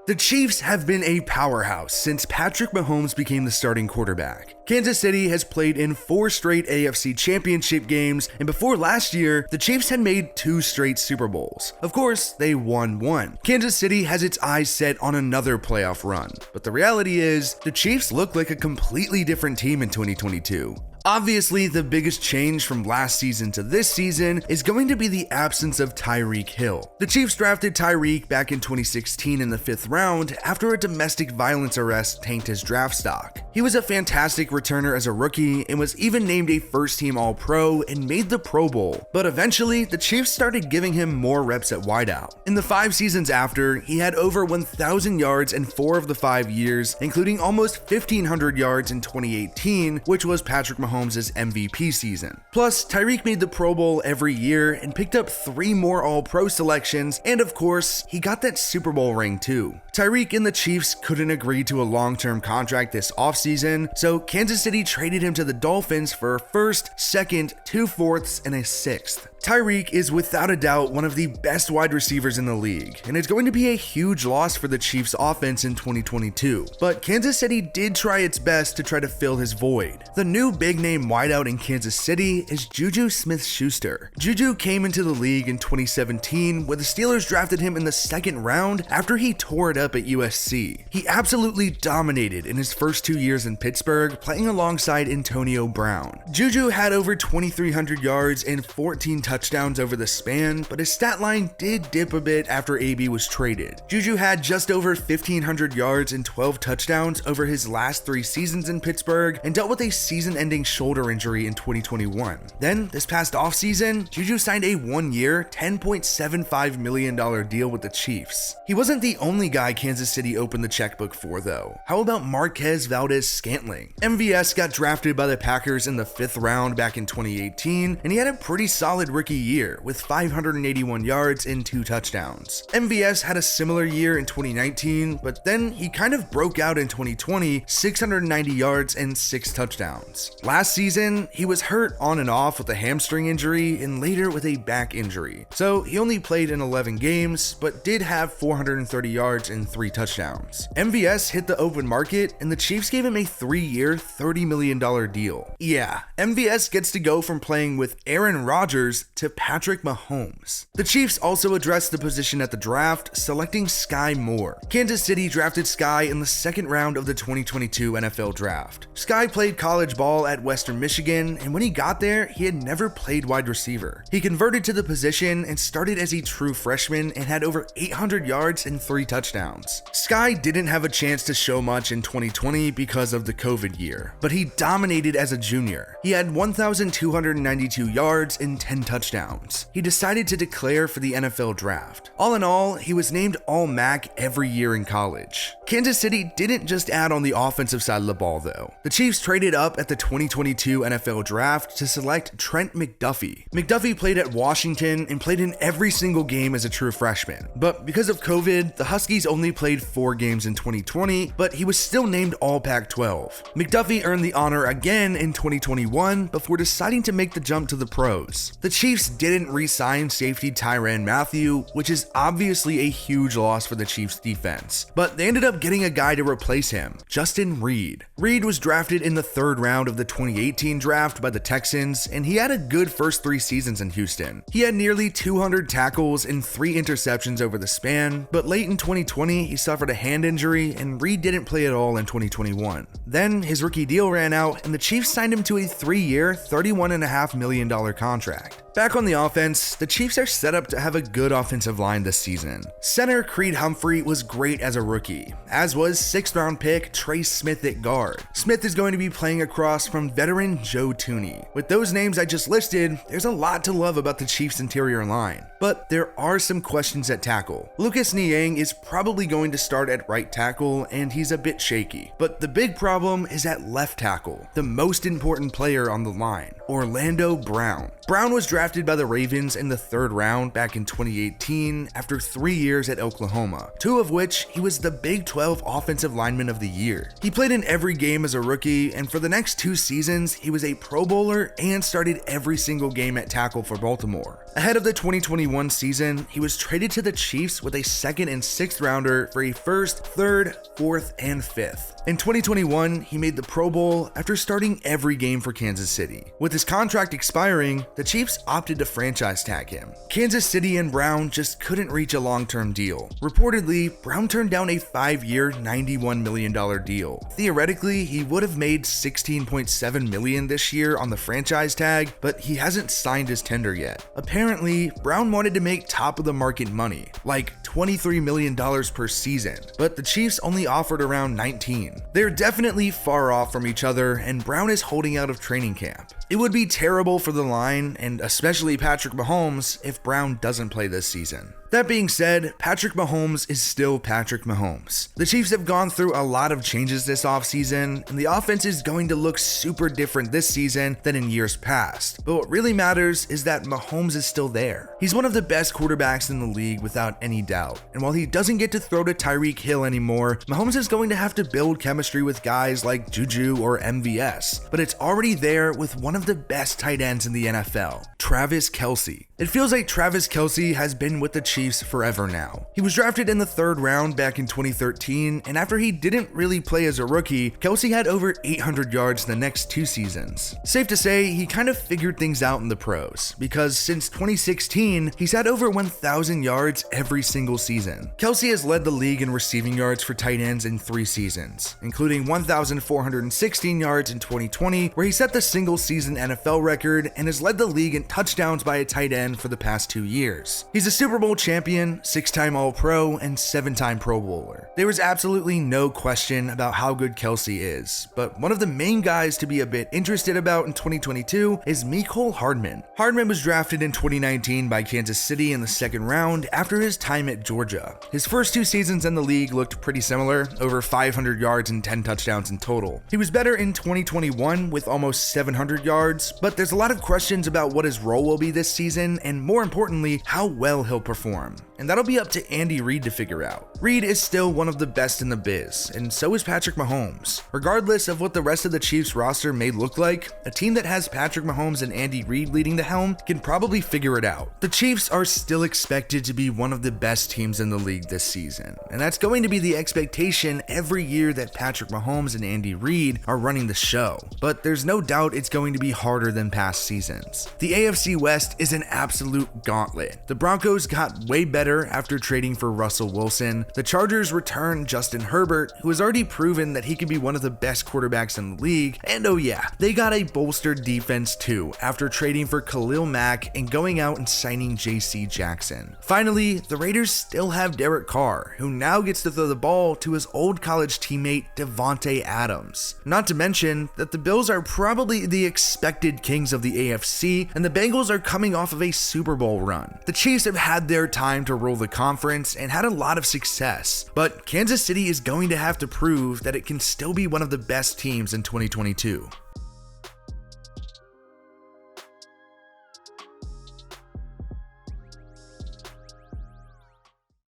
The Chiefs have been a powerhouse since Patrick Mahomes became the starting quarterback. Kansas City has played in 4 straight AFC Championship games, and before last year, the Chiefs had made 2 straight Super Bowls. Of course, they won 1. Kansas City has its eyes set on another playoff run, but the reality is, the Chiefs look like a completely different team in 2022. Obviously, the biggest change from last season to this season is going to be the absence of Tyreek Hill. The Chiefs drafted Tyreek back in 2016 in the 5th round after a domestic violence arrest tanked his draft stock. He was a fantastic returner as a rookie and was even named a first-team All-Pro and made the Pro Bowl, but eventually, the Chiefs started giving him more reps at wideout. In the 5 seasons after, he had over 1,000 yards in 4 of the 5 years, including almost 1,500 yards in 2018, which was Patrick Mahomes' MVP season. Plus, Tyreek made the Pro Bowl every year and picked up 3 more All-Pro selections, and of course, he got that Super Bowl ring too. Tyreek and the Chiefs couldn't agree to a long-term contract this offseason, so Kansas City traded him to the Dolphins for a 1st, 2nd, 2 4ths, and a 6th. Tyreek is without a doubt one of the best wide receivers in the league, and it's going to be a huge loss for the Chiefs offense in 2022. But Kansas City did try its best to try to fill his void. The new big-name wideout in Kansas City is Juju Smith-Schuster. Juju came into the league in 2017, where the Steelers drafted him in the 2nd round after he tore it up at USC. He absolutely dominated in his first 2 years in Pittsburgh, playing alongside Antonio Brown. Juju had over 2,300 yards and 14 touchdowns over the span, but his stat line did dip a bit after AB was traded. Juju had just over 1,500 yards and 12 touchdowns over his last 3 seasons in Pittsburgh and dealt with a season-ending shoulder injury in 2021. Then, this past offseason, Juju signed a 1-year, $10.75 million deal with the Chiefs. He wasn't the only guy Kansas City opened the checkbook for, though. How about Marquez Valdez-Scantling? MVS got drafted by the Packers in the 5th round back in 2018, and he had a pretty solid rookie year with 581 yards and 2 touchdowns. MVS had a similar year in 2019, but then he kind of broke out in 2020, 690 yards and 6 touchdowns. Last season, he was hurt on and off with a hamstring injury and later with a back injury, so he only played in 11 games, but did have 430 yards and 3 touchdowns. MVS hit the open market, and the Chiefs gave him a 3-year, $30 million deal. Yeah, MVS gets to go from playing with Aaron Rodgers to Patrick Mahomes. The Chiefs also addressed the position at the draft, selecting Sky Moore. Kansas City drafted Sky in the 2nd round of the 2022 NFL Draft. Sky played college ball at Western Michigan, and when he got there, he had never played wide receiver. He converted to the position and started as a true freshman and had over 800 yards and 3 touchdowns. Sky didn't have a chance to show much in 2020 because of the COVID year, but he dominated as a junior. He had 1,292 yards and 10 touchdowns. He decided to declare for the NFL Draft. All in all, he was named All-MAC every year in college. Kansas City didn't just add on the offensive side of the ball, though. The Chiefs traded up at the 2022 NFL Draft to select Trent McDuffie. McDuffie played at Washington and played in every single game as a true freshman. But because of COVID, the Huskies only played 4 games in 2020, but he was still named All-Pac-12. McDuffie earned the honor again in 2021 before deciding to make the jump to the pros. The Chiefs didn't re-sign safety Tyrann Mathieu, which is obviously a huge loss for the Chiefs defense, but they ended up getting a guy to replace him, Justin Reed. Reed was drafted in the 3rd round of the 2018 draft by the Texans, and he had a good first 3 seasons in Houston. He had nearly 200 tackles and 3 interceptions over the span, but late in 2020, he suffered a hand injury, and Reed didn't play at all in 2021. Then, his rookie deal ran out, and the Chiefs signed him to a 3-year, $31.5 million contract. Back on the offense, the Chiefs are set up to have a good offensive line this season. Center Creed Humphrey was great as a rookie, as was 6th round pick Trey Smith at guard. Smith is going to be playing across from veteran Joe Thuney. With those names I just listed, there's a lot to love about the Chiefs' interior line. But there are some questions at tackle. Lucas Niang is probably going to start at right tackle, and he's a bit shaky. But the big problem is at left tackle, the most important player on the line. Orlando Brown. Brown was drafted by the Ravens in the 3rd round back in 2018 after 3 years at Oklahoma, 2 of which he was the Big 12 Offensive Lineman of the Year. He played in every game as a rookie, and for the next 2 seasons, he was a Pro Bowler and started every single game at tackle for Baltimore. Ahead of the 2021 season, he was traded to the Chiefs with a 2nd and 6th rounder for a 1st, 3rd, 4th, and 5th. In 2021, he made the Pro Bowl after starting every game for Kansas City. With his contract expiring, the Chiefs opted to franchise tag him. Kansas City and Brown just couldn't reach a long-term deal. Reportedly, Brown turned down a 5-year, $91 million deal. Theoretically, he would have made $16.7 million this year on the franchise tag, but he hasn't signed his tender yet. Apparently, Brown wanted to make top-of-the-market money, like $23 million per season, but the Chiefs only offered around 19. They're definitely far off from each other, and Brown is holding out of training camp. It would be terrible for the line, and especially Patrick Mahomes, if Brown doesn't play this season. That being said, Patrick Mahomes is still Patrick Mahomes. The Chiefs have gone through a lot of changes this offseason, and the offense is going to look super different this season than in years past. But what really matters is that Mahomes is still there. He's one of the best quarterbacks in the league without any doubt. And while he doesn't get to throw to Tyreek Hill anymore, Mahomes is going to have to build chemistry with guys like Juju or MVS. But it's already there with one of the best tight ends in the NFL, Travis Kelce. It feels like Travis Kelce has been with the Chiefs forever now. He was drafted in the 3rd round back in 2013, and after he didn't really play as a rookie, Kelce had over 800 yards the next 2 seasons. Safe to say, he kind of figured things out in the pros, because since 2016, he's had over 1,000 yards every single season. Kelce has led the league in receiving yards for tight ends in 3 seasons, including 1,416 yards in 2020, where he set the single-season NFL record, and has led the league in touchdowns by a tight end for the past 2 years. He's a Super Bowl champion, 6-time All-Pro, and 7-time Pro Bowler. There is absolutely no question about how good Kelce is, but one of the main guys to be a bit interested about in 2022 is Mecole Hardman. Hardman was drafted in 2019 by Kansas City in the 2nd round after his time at Georgia. His first 2 seasons in the league looked pretty similar, over 500 yards and 10 touchdowns in total. He was better in 2021 with almost 700 yards, but there's a lot of questions about what his role will be this season, and more importantly, how well he'll perform. And that'll be up to Andy Reid to figure out. Reid is still one of the best in the biz, and so is Patrick Mahomes. Regardless of what the rest of the Chiefs roster may look like, a team that has Patrick Mahomes and Andy Reid leading the helm can probably figure it out. The Chiefs are still expected to be one of the best teams in the league this season, and that's going to be the expectation every year that Patrick Mahomes and Andy Reid are running the show. But there's no doubt it's going to be harder than past seasons. The AFC West is an absolute gauntlet. The Broncos got way better after trading for Russell Wilson. The Chargers returned Justin Herbert, who has already proven that he can be one of the best quarterbacks in the league. And oh yeah, they got a bolstered defense too after trading for Khalil Mack and going out and signing JC Jackson. Finally, the Raiders still have Derek Carr, who now gets to throw the ball to his old college teammate Devontae Adams. Not to mention that the Bills are probably the expected kings of the AFC, and the Bengals are coming off of a Super Bowl run. The Chiefs have had their time to rule the conference and had a lot of success, but Kansas City is going to have to prove that it can still be one of the best teams in 2022.